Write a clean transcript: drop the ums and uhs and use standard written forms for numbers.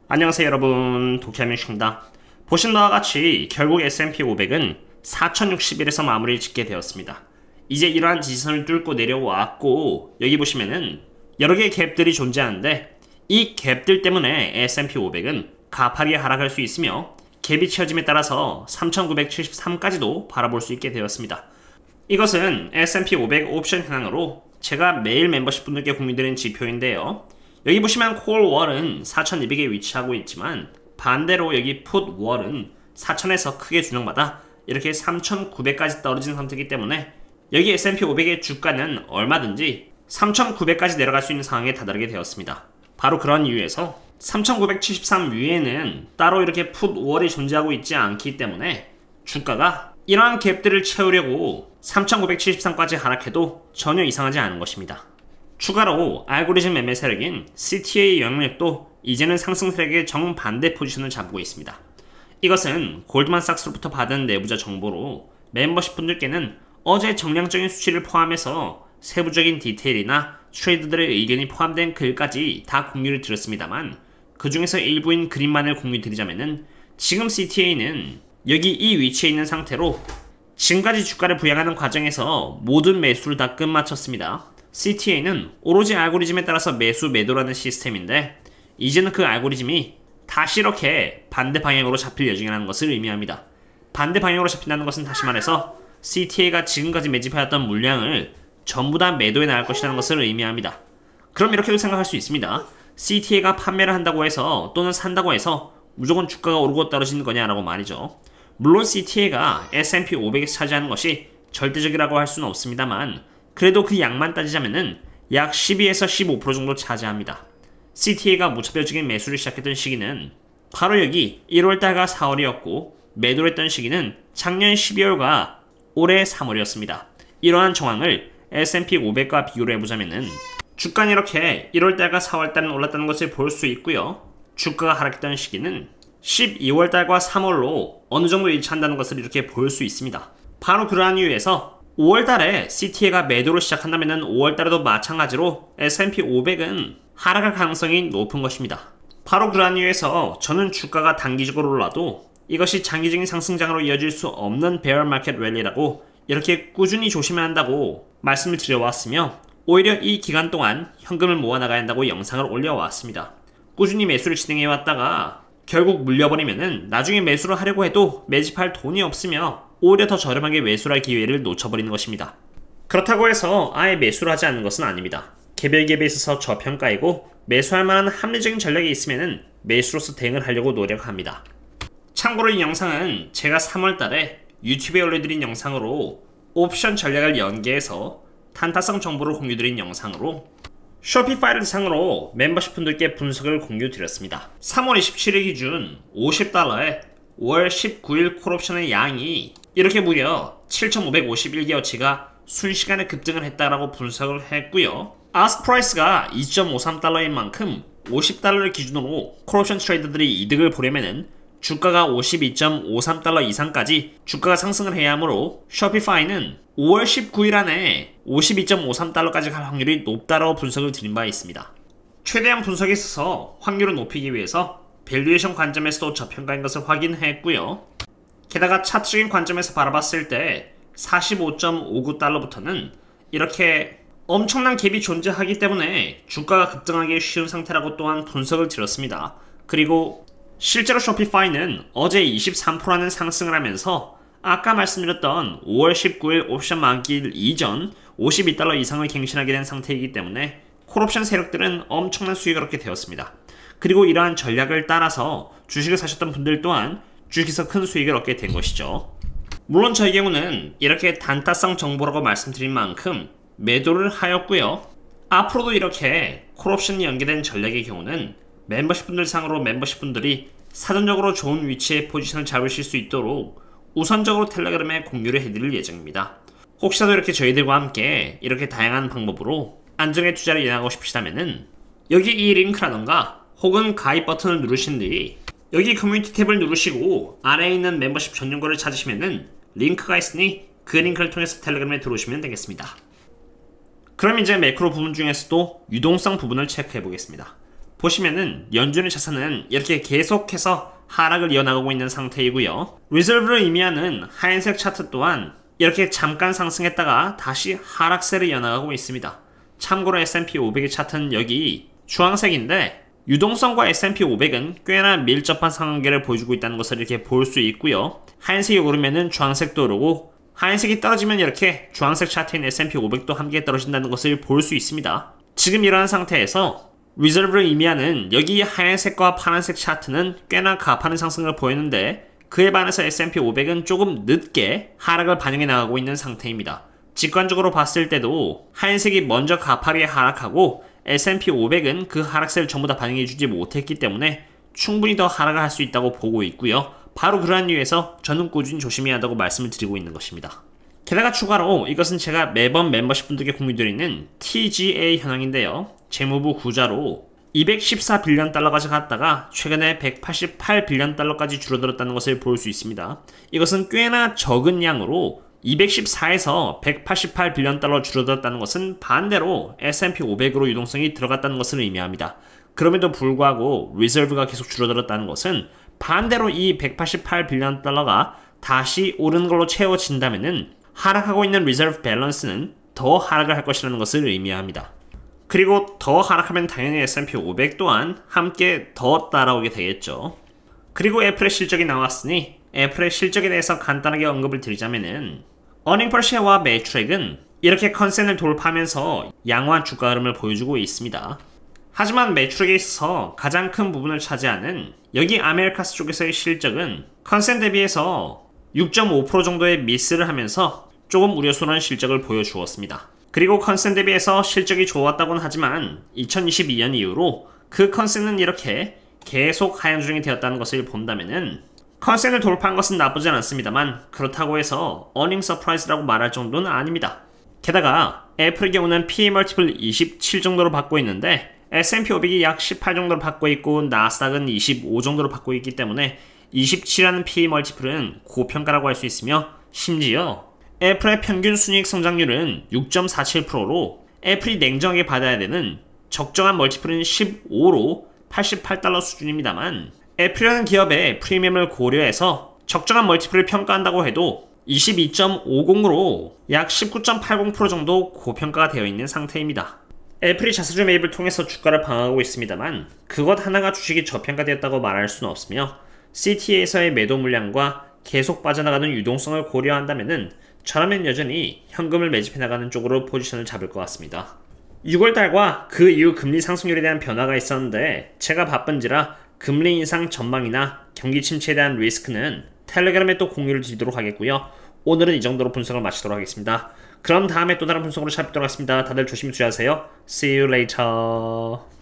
안녕하세요 여러분, 도쿄하면식입니다. 보신 바와 같이 결국 S&P 500은 4060일에서 마무리를 짓게 되었습니다. 이제 이러한 지지선을 뚫고 내려왔고, 여기 보시면은 여러 개의 갭들이 존재하는데 이 갭들 때문에 S&P 500은 가파르게 하락할 수 있으며 갭이 채워짐에 따라서 3973까지도 바라볼 수 있게 되었습니다. 이것은 S&P 500 옵션 현황으로 제가 매일 멤버십 분들께 공유드리는 지표인데요. 여기 보시면 콜 월은 4200에 위치하고 있지만 반대로 여기 풋 월은 4000에서 크게 조정받아 이렇게 3900까지 떨어진 상태이기 때문에 여기 S&P 500의 주가는 얼마든지 3900까지 내려갈 수 있는 상황에 다다르게 되었습니다. 바로 그런 이유에서 3973 위에는 따로 이렇게 풋 월이 존재하고 있지 않기 때문에 주가가 이러한 갭들을 채우려고 3973까지 하락해도 전혀 이상하지 않은 것입니다. 추가로 알고리즘 매매 세력인 CTA 영역도 이제는 상승 세력의 정반대 포지션을 잡고 있습니다. 이것은 골드만삭스로부터 받은 내부자 정보로 멤버십 분들께는 어제 정량적인 수치를 포함해서 세부적인 디테일이나 트레이더들의 의견이 포함된 글까지 다 공유를 드렸습니다만, 그 중에서 일부인 그림만을 공유드리자면은 지금 CTA는 여기 이 위치에 있는 상태로 지금까지 주가를 부양하는 과정에서 모든 매수를 다 끝마쳤습니다. CTA는 오로지 알고리즘에 따라서 매수 매도라는 시스템인데 이제는 그 알고리즘이 다시 이렇게 반대 방향으로 잡힐 예정이라는 것을 의미합니다. 반대 방향으로 잡힌다는 것은 다시 말해서 CTA가 지금까지 매집해왔던 물량을 전부 다 매도해 나갈 것이라는 것을 의미합니다. 그럼 이렇게도 생각할 수 있습니다. CTA가 판매를 한다고 해서 또는 산다고 해서 무조건 주가가 오르고 떨어지는 거냐라고 말이죠. 물론 CTA가 S&P 500에서 차지하는 것이 절대적이라고 할 수는 없습니다만 그래도 그 양만 따지자면은 약 12에서 15% 정도 차지합니다. CTA가 무차별적인 매수를 시작했던 시기는 바로 여기 1월달과 4월이었고 매도를 했던 시기는 작년 12월과 올해 3월이었습니다. 이러한 정황을 S&P 500과 비교를 해보자면은 주가는 이렇게 1월달과 4월달은 올랐다는 것을 볼 수 있고요. 주가가 하락했던 시기는 12월달과 3월로 어느 정도 일치한다는 것을 이렇게 볼 수 있습니다. 바로 그러한 이유에서 5월달에 CTA가 매도를 시작한다면 5월달에도 마찬가지로 S&P 500은 하락할 가능성이 높은 것입니다. 바로 그러한 이유에서 저는 주가가 단기적으로 올라도 이것이 장기적인 상승장으로 이어질 수 없는 베어 마켓 랠리라고 이렇게 꾸준히 조심해야 한다고 말씀을 드려왔으며, 오히려 이 기간 동안 현금을 모아나가야 한다고 영상을 올려왔습니다. 꾸준히 매수를 진행해왔다가 결국 물려버리면은 나중에 매수를 하려고 해도 매집할 돈이 없으며 오히려 더 저렴하게 매수할 기회를 놓쳐버리는 것입니다. 그렇다고 해서 아예 매수를 하지 않는 것은 아닙니다. 개별 갭에 있어서 저평가이고 매수할 만한 합리적인 전략이 있으면은 매수로서 대응을 하려고 노력합니다. 참고로 이 영상은 제가 3월달에 유튜브에 올려드린 영상으로 옵션 전략을 연계해서 단타성 정보를 공유드린 영상으로 쇼피파이를 대상으로 멤버십 분들께 분석을 공유드렸습니다. 3월 27일 기준 50달러에 월 19일 콜옵션의 양이 이렇게 무려 7,551개어치가 순식간에 급등을 했다라고 분석을 했고요. 아스크 프라이스가 2.53달러인 만큼 50달러를 기준으로 콜옵션 트레이더들이 이득을 보려면은 주가가 52.53달러 이상까지 주가가 상승을 해야 하므로 쇼피파이는 5월 19일 안에 52.53달러까지 갈 확률이 높다라고 분석을 드린 바 있습니다. 최대한 분석에 있어서 확률을 높이기 위해서 밸류에이션 관점에서도 저평가인 것을 확인했고요. 게다가 차트적인 관점에서 바라봤을 때 45.59달러부터는 이렇게 엄청난 갭이 존재하기 때문에 주가가 급등하기 쉬운 상태라고 또한 분석을 드렸습니다. 그리고 실제로 쇼피파이는 어제 23%라는 상승을 하면서 아까 말씀드렸던 5월 19일 옵션 만기일 이전 52달러 이상을 갱신하게 된 상태이기 때문에 콜옵션 세력들은 엄청난 수익을 얻게 되었습니다. 그리고 이러한 전략을 따라서 주식을 사셨던 분들 또한 주식에서 큰 수익을 얻게 된 것이죠. 물론 저의 경우는 이렇게 단타성 정보라고 말씀드린 만큼 매도를 하였고요. 앞으로도 이렇게 콜옵션이 연계된 전략의 경우는 멤버십 분들 상으로 멤버십 분들이 사전적으로 좋은 위치에 포지션을 잡으실 수 있도록 우선적으로 텔레그램에 공유를 해드릴 예정입니다. 혹시라도 이렇게 저희들과 함께 이렇게 다양한 방법으로 안정의 투자를 이어나가고 싶으시다면은 여기 이 링크라던가 혹은 가입 버튼을 누르신 뒤 여기 커뮤니티 탭을 누르시고 아래에 있는 멤버십 전용거를 찾으시면은 링크가 있으니 그 링크를 통해서 텔레그램에 들어오시면 되겠습니다. 그럼 이제 매크로 부분 중에서도 유동성 부분을 체크해 보겠습니다. 보시면은 연준의 자산은 이렇게 계속해서 하락을 이어나가고 있는 상태이고요. 리저브를 의미하는 하얀색 차트 또한 이렇게 잠깐 상승했다가 다시 하락세를 이어나가고 있습니다. 참고로 S&P 500의 차트는 여기 주황색인데 유동성과 S&P 500은 꽤나 밀접한 상관계를 보여주고 있다는 것을 이렇게 볼 수 있고요. 하얀색이 오르면은 주황색도 오르고 하얀색이 떨어지면 이렇게 주황색 차트인 S&P 500도 함께 떨어진다는 것을 볼 수 있습니다. 지금 이러한 상태에서 리저브를 의미하는 여기 하얀색과 파란색 차트는 꽤나 가파른 상승을 보였는데 그에 반해서 S&P 500은 조금 늦게 하락을 반영해 나가고 있는 상태입니다. 직관적으로 봤을 때도 하얀색이 먼저 가파르게 하락하고 S&P 500은 그 하락세를 전부 다 반영해주지 못했기 때문에 충분히 더 하락을 할 수 있다고 보고 있고요. 바로 그러한 이유에서 저는 꾸준히 조심해야 한다고 말씀을 드리고 있는 것입니다. 게다가 추가로 이것은 제가 매번 멤버십 분들께 공유드리는 TGA 현황인데요. 재무부 구자로 214빌리언 달러까지 갔다가 최근에 188빌리언 달러까지 줄어들었다는 것을 볼 수 있습니다. 이것은 꽤나 적은 양으로 214에서 188빌리언 달러 줄어들었다는 것은 반대로 S&P 500으로 유동성이 들어갔다는 것을 의미합니다. 그럼에도 불구하고 리저브가 계속 줄어들었다는 것은 반대로 이 188빌리언 달러가 다시 오르는 걸로 채워진다면은 하락하고 있는 리저브 밸런스는 더 하락을 할 것이라는 것을 의미합니다. 그리고 더 하락하면 당연히 S&P 500 또한 함께 더 따라오게 되겠죠. 그리고 애플의 실적이 나왔으니 애플의 실적에 대해서 간단하게 언급을 드리자면은 어닝 퍼시어와 매출액은 이렇게 컨센을 돌파하면서 양호한 주가 흐름을 보여주고 있습니다. 하지만 매출액에 있어서 가장 큰 부분을 차지하는 여기 아메리카스 쪽에서의 실적은 컨센 대비해서 6.5% 정도의 미스를 하면서 조금 우려스러운 실적을 보여주었습니다. 그리고 컨센 대비해서 실적이 좋았다고는 하지만 2022년 이후로 그 컨센은 이렇게 계속 하향 조정이 되었다는 것을 본다면은 컨센을 돌파한 것은 나쁘진 않습니다만 그렇다고 해서 어닝 서프라이즈라고 말할 정도는 아닙니다. 게다가 애플의 경우는 PE 멀티플 27 정도로 받고 있는데 S&P 500이 약 18 정도로 받고 있고 나스닥은 25 정도로 받고 있기 때문에 27이라는 PE 멀티플은 고평가라고 할 수 있으며 심지어 애플의 평균 순이익 성장률은 6.47%로 애플이 냉정하게 받아야 되는 적정한 멀티플은 15로 88달러 수준입니다만 애플이라는 기업의 프리미엄을 고려해서 적정한 멀티플을 평가한다고 해도 22.50으로 약 19.80% 정도 고평가가 되어 있는 상태입니다. 애플이 자사주 매입을 통해서 주가를 방어하고 있습니다만 그것 하나가 주식이 저평가되었다고 말할 수는 없으며 CTA에서의 매도 물량과 계속 빠져나가는 유동성을 고려한다면은 저라면 여전히 현금을 매집해 나가는 쪽으로 포지션을 잡을 것 같습니다. 6월달과 그 이후 금리 상승률에 대한 변화가 있었는데 제가 바쁜지라 금리 인상 전망이나 경기 침체에 대한 리스크는 텔레그램에 또 공유를 드리도록 하겠고요. 오늘은 이 정도로 분석을 마치도록 하겠습니다. 그럼 다음에 또 다른 분석으로 찾아뵙도록 하겠습니다. 다들 조심히 주의하세요. See you later.